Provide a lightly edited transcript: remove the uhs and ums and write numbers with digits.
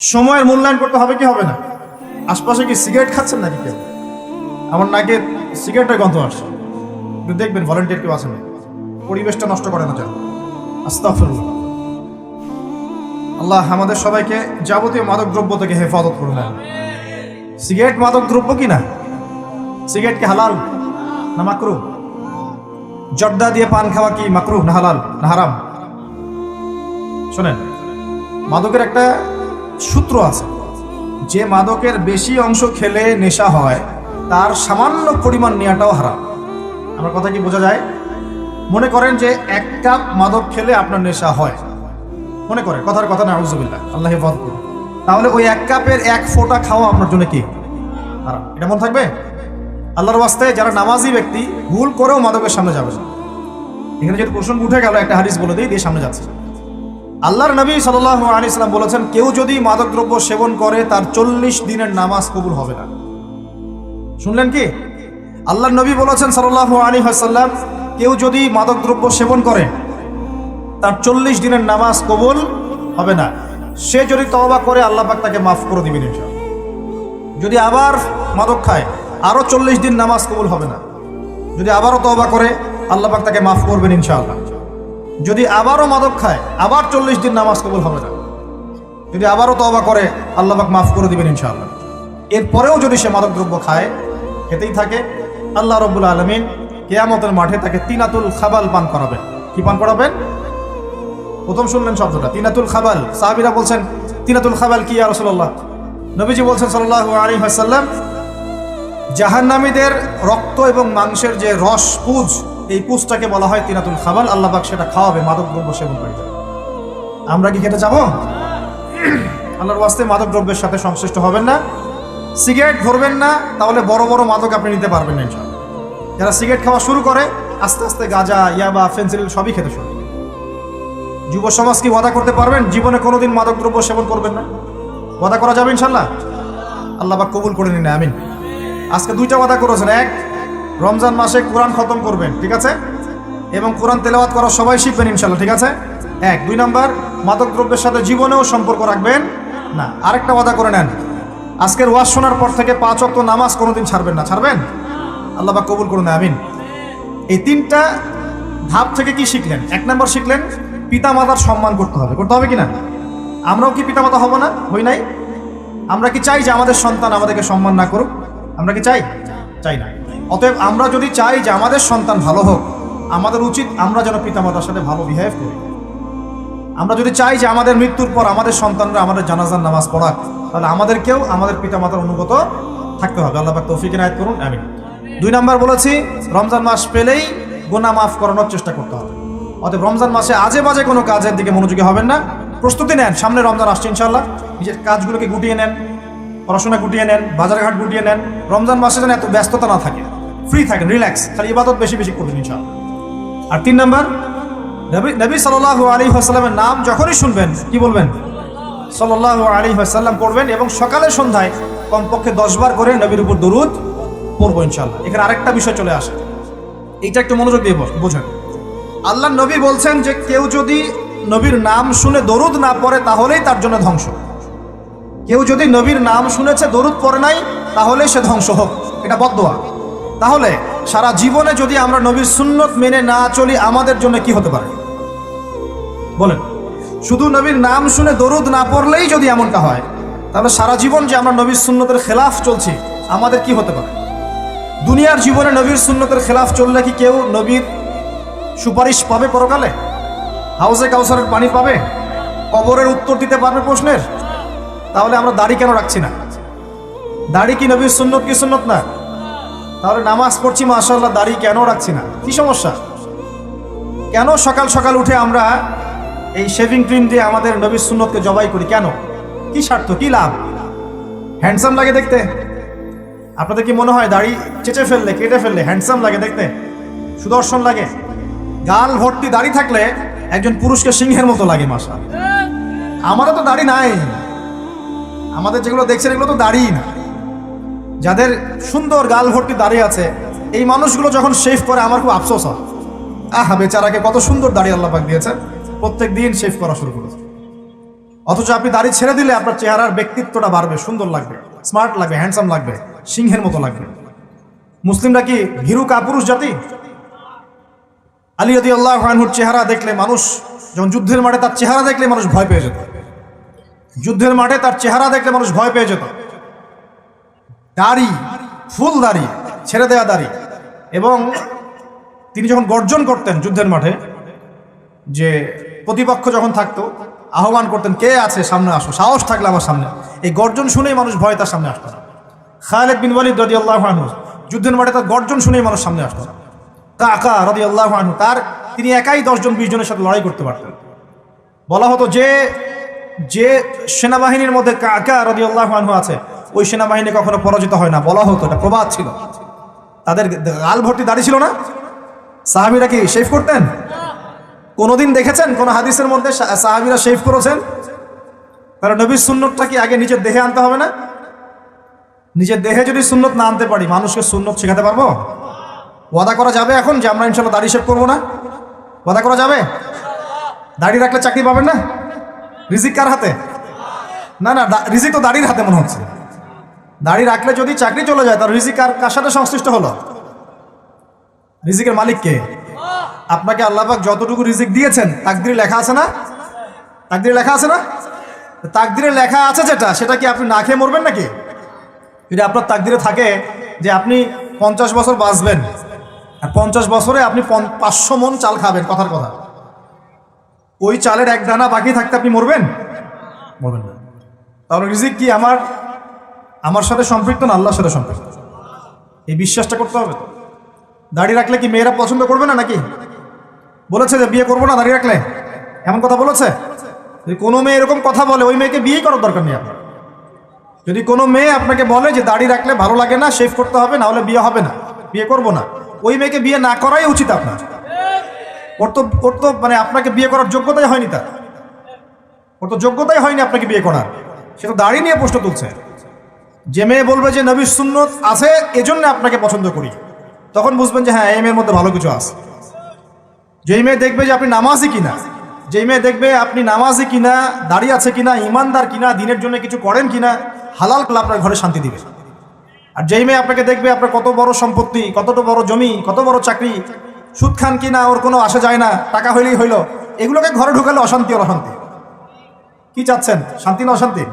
সময়ের মূল্যায়ন করতে হবে কি হবে না? আশপাশে কি সিগারেট খাচ্ছেন নাকি কেউ? আমার নাকে সিগারেটের গন্ধ আসছে, একটু দেখবেন ভলেন্টিয়ার কেউ আছে না, পরিবেশটা নষ্ট করে না যেন। আস্তাগফিরুল্লাহ। আল্লাহ আমাদের সবাইকে যাবতীয় মাদক দ্রব্য থেকে হেফাজত করুন। সিগারেট মাদক দ্রব্য কি না? সিগারেট কি হালাল না মাকরুহ? জর্দা দিয়ে পান খাওয়া কি মাকরুহ না হালাল না হারাম? শোনেন, মাদকের একটা সূত্র আছে, যে মাদকের বেশি অংশ খেলে নেশা হয় তার সামান্য পরিমাণ নেওয়াটাও হারাম। আমার কথা কি বোঝা যায়? মনে করেন যে 1 কাপ মাদক খেলে আপনার নেশা হয়, মনে করেন, কথার কথা না, আউযুবিল্লাহ, আল্লাহ হেফাজত করুন, তাহলে ওই 1 কাপের 1 ফোঁটা খাওয়া আপনার জন্য কি হারাম? এটা মনে থাকবে। আল্লাহর ওয়াস্তে যারা নামাজি ব্যক্তি ভুল করেও মাদকের সামনে যাবে না। এখানে যদি প্রসঙ্গ উঠে গেল, একটা হাদিস বলে দিয়ে সামনে যাচ্ছে। আল্লাহর নবী সাল্লাল্লাহু আলাইহি সাল্লাম বলেছেন, কেউ যদি মাদকদ্রব্য সেবন করে তার 40 দিনের নামাজ কবুল হবে না। শুনলেন কি? আল্লাহর নবী বলেছেন সাল্লাল্লাহু আলাইহি ওয়াসাল্লাম, কেউ যদি মাদকদ্রব্য সেবন করে তার 40 দিনের নামাজ কবুল হবে না। সে যদি তওবা করে আল্লাহ পাক তাকে মাফ করে দিবেন ইনশাআল্লাহ। যদি আবার মাদক খায় আরো 40 দিন নামাজ কবুল হবে না। যদি আবারও তওবা করে আল্লাহ পাক তাকে মাফ করবেন ইনশাআল্লাহ। যদি আবারও মাদক খায় আবার 40 দিন নামাজ কবুল হবে না। যদি আবারও তওবা করে আল্লাহ পাক মাফ করে দিবেন ইনশাআল্লাহ। এরপরেও যদি সে মাদক দ্রব্য খায়, খেতেই থাকে, আল্লাহ রাব্বুল আলামিন কিয়ামতের মাঠে তাকে তিনাতুল খাবাল পান করাবেন। কি পান করাবেন? প্রথম শুনলেন শব্দটা, তিনাতুল খাবাল। সাহাবীরা বলছেন, তিনাতুল খাবাল কি ইয়া রাসূলুল্লাহ? নবীজি বলছেন সাল্লাল্লাহু আলাইহি ওয়াসাল্লাম, জাহান্নামীদের রক্ত এবং মাংসের যে রস পুঁজ, এই পুঁজটাকে বলা হয় তিনাতুল খাবাল। আল্লাহ পাক সেটা খাওয়াবে মাদক দ্রব্য সেবনকারীদের। আমরা কি খেতে যাব? আল্লাহর ওয়াস্তে মাদক দ্রব্যের সাথে সংশ্লিষ্ট হবেন না। সিগারেট ধরবেন না, তাহলে বড় বড় মাদক আপনি নিতে পারবেন না ইনশাআল্লাহ। যারা সিগারেট খাওয়া শুরু করে আস্তে আস্তে গাঁজা, ইয়াবা, ফেন্সিডিল সবই খেতে শুরু করে। যুব সমাজ কি ওয়াদা করতে পারবেন জীবনে কোনোদিন মাদক দ্রব্য সেবন করবেন না? ওয়াদা করা যাবে ইনশাআল্লাহ? আল্লাহ পাক কবুল করে নিন, আমিন। আজকে 2টা ওয়াদা করেছেন। 1, রমজান মাসে কোরআন খতম করবেন, ঠিক আছে, এবং কোরআন তেলাওয়াত করা সবাই শিখবেন ইনশাআল্লাহ, ঠিক আছে। 1, 2 নাম্বার, মাদক দ্রব্যের সাথে জীবনেও সম্পর্ক রাখবেন না। আরেকটা ওয়াদা করে নেন, আজকের ওয়াজ শোনার পর থেকে 5 ওয়াক্ত নামাজ কোনোদিন ছাড়বেন না। ছাড়বেন? আল্লাহ পাক কবুল করুন, আমিন। এই 3টা ধাপ থেকে কি শিখলেন? 1 নাম্বার শিখলেন পিতা মাতার সম্মান করতে হবে। করতে হবে কিনা? আমরাও কি পিতা মাতা হব না? হই নাই? আমরা কি চাই যে আমাদের সন্তান আমাদেরকে সম্মান না করুক? আমরা কি চাই? চাই না। অতএব আমরা যদি চাই যে আমাদের সন্তান ভালো হোক, আমাদের উচিত আমরা যেন পিতামাতার সাথে ভালো বিহেভ করি। আমরা যদি চাই যে আমাদের মৃত্যুর পর আমাদের সন্তানরা আমাদের জানাজার নামাজ পড়াক, তাহলে আমাদেরকেও আমাদের পিতামাতার অনুগত থাকতে হবে। আল্লাহ পাক তৌফিক ইনায়াত করুন, আমিন। 2 নাম্বার বলেছি, রমজান মাস পেলেই গুনাহ মাফ করানোর চেষ্টা করতে হবে। অতএব রমজান মাসে আজে বাজে কোনো কাজের দিকে মনোযোগী হবেন না। প্রস্তুতি নেন, সামনে রমজান আসছে ইনশাআল্লাহ। নিজের কাজগুলোকে গুটিয়ে নেন, পড়াশোনা গুটিয়ে নেন, বাজারঘাট গুটিয়ে নেন। রমজান মাসে যেন এত ব্যস্ততা না থাকে, ফ্রি থাকেন, রিল্যাক্স, খালি ইবাদত বেশি বেশি করবেন ইনশাআল্লাহ। আর 3 নাম্বার, নবী সাল্লাল্লাহু আলাইহি ওয়াসাল্লামের নাম যখনই শুনবেন কি বলবেন? সাল্লাল্লাহু আলাইহি ওয়াসাল্লাম পড়বেন, এবং সকালে সন্ধ্যায় কমপক্ষে 10 বার করে নবীর উপর দরুদ পড়বো ইনশাআল্লাহ। এখানে আরেকটা বিষয় চলে আসে, এইটা একটু মনোযোগ দিয়ে বোঝেন। আল্লাহ নবী বলছেন যে কেউ যদি নবীর নাম শুনে দরুদ না পড়ে তাহলেই তার জন্য ধ্বংস। কেউ যদি নবীর নাম শুনেছে দরুদ পড়ে নাই, তাহলে সে ধ্বংস হোক, এটা বদদোয়া। তাহলে সারা জীবনে যদি আমরা নবীর সুন্নত মেনে না চলি, আমাদের জন্য কি হতে পারে বলেন? শুধু নবীর নাম শুনে দরুদ না পড়লেই যদি এমনটা হয়, তাহলে সারা জীবন যে আমরা নবীর সুন্নতের খেলাফ চলছি, আমাদের কি হতে পারে? দুনিয়ার জীবনে নবীর সুন্নতের খেলাফ চললে কি কেউ নবীর সুপারিশ পাবে পরকালে? হাউজে কাউসারের পানি পাবে? কবরের উত্তর দিতে পারবে প্রশ্নের? তাহলে আমরা দাড়ি কেন রাখছি না? দাড়ি কি নবীর সুন্নত কি সুন্নত না? তাহলে নামাজ পড়ছি মাশাআল্লাহ, দাড়ি কেন রাখছি না? কি সমস্যা? কেন সকাল সকাল উঠে আমরা এই শেভিং ক্রিম দিয়ে আমাদের নবীর সুন্নতকে জবাই করি? কেন? কি স্বার্থ, কি লাভ? হ্যান্ডসাম লাগে দেখতে। আপনাদের কি মনে হয় দাড়ি চেঁচে ফেললে, কেটে ফেললে হ্যান্ডসাম লাগে দেখতে, সুদর্শন লাগে? গাল ভর্তি দাড়ি থাকলে একজন পুরুষকে সিংহের মতো লাগে মাশাআল্লাহ। আমারও তো দাড়ি নাই, আমাদের যেগুলো দেখছেন এগুলো তো দাড়ি না। যাদের সুন্দর গাল ভর্তি দাড়ি আছে, এই মানুষগুলো যখন শেভ করে আমার খুব আফসোস হয়। আহা বেচারাকে, কত সুন্দর দাড়ি আল্লাহ পাক দিয়েছেন, প্রত্যেক দিন শেভ করা শুরু করেছে। অথচ আপনি দাড়ি ছেড়ে দিলে আপনার চেহারার ব্যক্তিত্বটা বাড়বে, সুন্দর লাগবে, স্মার্ট লাগবে, হ্যান্ডসাম লাগবে, সিংহের মতো লাগবে। মুসলিমরা কি ভীরু কাপুরুষ জাতি? আলী রাদিয়াল্লাহু আনহুর চেহারা দেখলে মানুষ, যখন যুদ্ধের মাঠে তার চেহারা দেখলে মানুষ ভয় পেয়ে যেত। যুদ্ধের মাঠে তার চেহারা দেখলে মানুষ ভয় পেয়ে যেত। দাড়ি, ফুল দাড়ি, ছেড়ে দেওয়া দাড়ি। এবং তিনি যখন গর্জন করতেন যুদ্ধের মাঠে, যে প্রতিপক্ষ যখন থাকতো আহ্বান করতেন, কে আছে সামনে আসো, সাহস থাকলে আমার সামনে। এই গর্জন শুনেই মানুষ ভয় তার সামনে আসতো না। খালিদ বিন ওয়ালিদ রাদিয়াল্লাহু আনহু যুদ্ধের মাঠে তার গর্জন শুনেই মানুষ সামনে আসতো না। কাকা রাদিয়াল্লাহু আনহু তিনি একাই 10 জন 20 জনের সাথে লড়াই করতে পারতেন। বলা হতো যে সেনাবাহিনীর মধ্যে কাকা রাদিয়াল্লাহু আনহু আছে, ওই সেনাবাহিনী কখনো পরাজিত হয় না। বলা হতো, এটা প্রবাদ ছিল। তাদের গাল ভর্তি দাড়ি ছিল না। সাহাবীরা কি শেভ করতেন? কোনোদিন দেখেছেন কোন হাদিসের মধ্যে সাহাবীরা শেভ করেছেন? কারণ নবীর সুন্নতটা কি আগে নিজের দেহে আনতে হবে না? নিজের দেহে যদি সুন্নত না আনতে পারি, মানুষকে সুন্নত শেখাতে পারবো? ওয়াদা করা যাবে এখন যে আমরা ইনশাল্লাহ দাড়ি শেভ করবো না? ওয়াদা করা যাবে? দাড়ি রাখলে চাকরি পাবেন না? রিজিক কার হাতে? না না, রিজিক তো দাড়ির হাতে মনে হচ্ছে। দাড়ি রাখলে যদি চাকরি চলে যায়, তার রিজিক কার সাথে সংশ্লিষ্ট হলো? রিজিকের মালিক কে? আপনাকে আল্লাহ পাক যতটুকু রিজিক দিয়েছেন তাকদিরে লেখা আছে না? তাকদিরে লেখা আছে না? তাকদিরে লেখা আছে যেটা, সেটা কি আপনি না খেয়ে মরবেন নাকি? যদি আপনার তাকদিরে থাকে যে আপনি 50 বছর বাঁচবেন, আর 50 বছরে আপনি 500 মণ চাল খাবেন, কথার কথা, ওই চালের এক দানা বাকি থাকতে আপনি মরবেন? মরবেন না। তাহলে রিজিক কি আমার সাথে সম্পৃক্ত না আল্লাহর সাথে সম্পৃক্ত? এই বিশ্বাসটা করতে হবে। দাড়ি রাখলে কি মেয়েরা পছন্দ করবে না নাকি? বলেছে যে বিয়ে করবো না দাড়ি রাখলে, এমন কথা বলেছে? যদি কোনো মেয়ে এরকম কথা বলে, ওই মেয়েকে বিয়ে করার দরকার নেই আপনার। যদি কোনো মেয়ে আপনাকে বলে যে দাড়ি রাখলে ভালো লাগে না, শেভ করতে হবে, না হলে বিয়ে হবে না, বিয়ে করবো না, ওই মেয়েকে বিয়ে না করাই উচিত আপনার। ওর তো মানে আপনাকে বিয়ে করার যোগ্যতাই হয়নি, ওর তো যোগ্যতাই হয়নি আপনাকে বিয়ে করার। সে তো দাড়ি নিয়ে প্রশ্ন তুলছে। যে মেয়ে বলবে যে নবীর সুন্নত আছে এজন্য আপনাকে পছন্দ করি, তখন বুঝবেন যে হ্যাঁ, এই মেয়ের মধ্যে ভালো কিছু আছে। যেই মেয়ে দেখবে যে আপনি নামাজি কিনা, যেই মেয়ে দেখবে আপনি নামাজি কিনা, দাড়ি আছে কিনা, ইমানদার কিনা, দিনের জন্য কিছু করেন কিনা, হালাল করলে আপনার ঘরে শান্তি দিবে। আর যেই মেয়ে আপনাকে দেখবে আপনার কত বড় সম্পত্তি, কতটা বড় জমি, কত বড় চাকরি, সুদ খান কিনা ওর কোনো আসা যায় না, টাকা হইলেই হইলো, এগুলোকে ঘরে ঢুকালে অশান্তি আর অশান্তি। কি চাচ্ছেন, শান্তি না অশান্তি?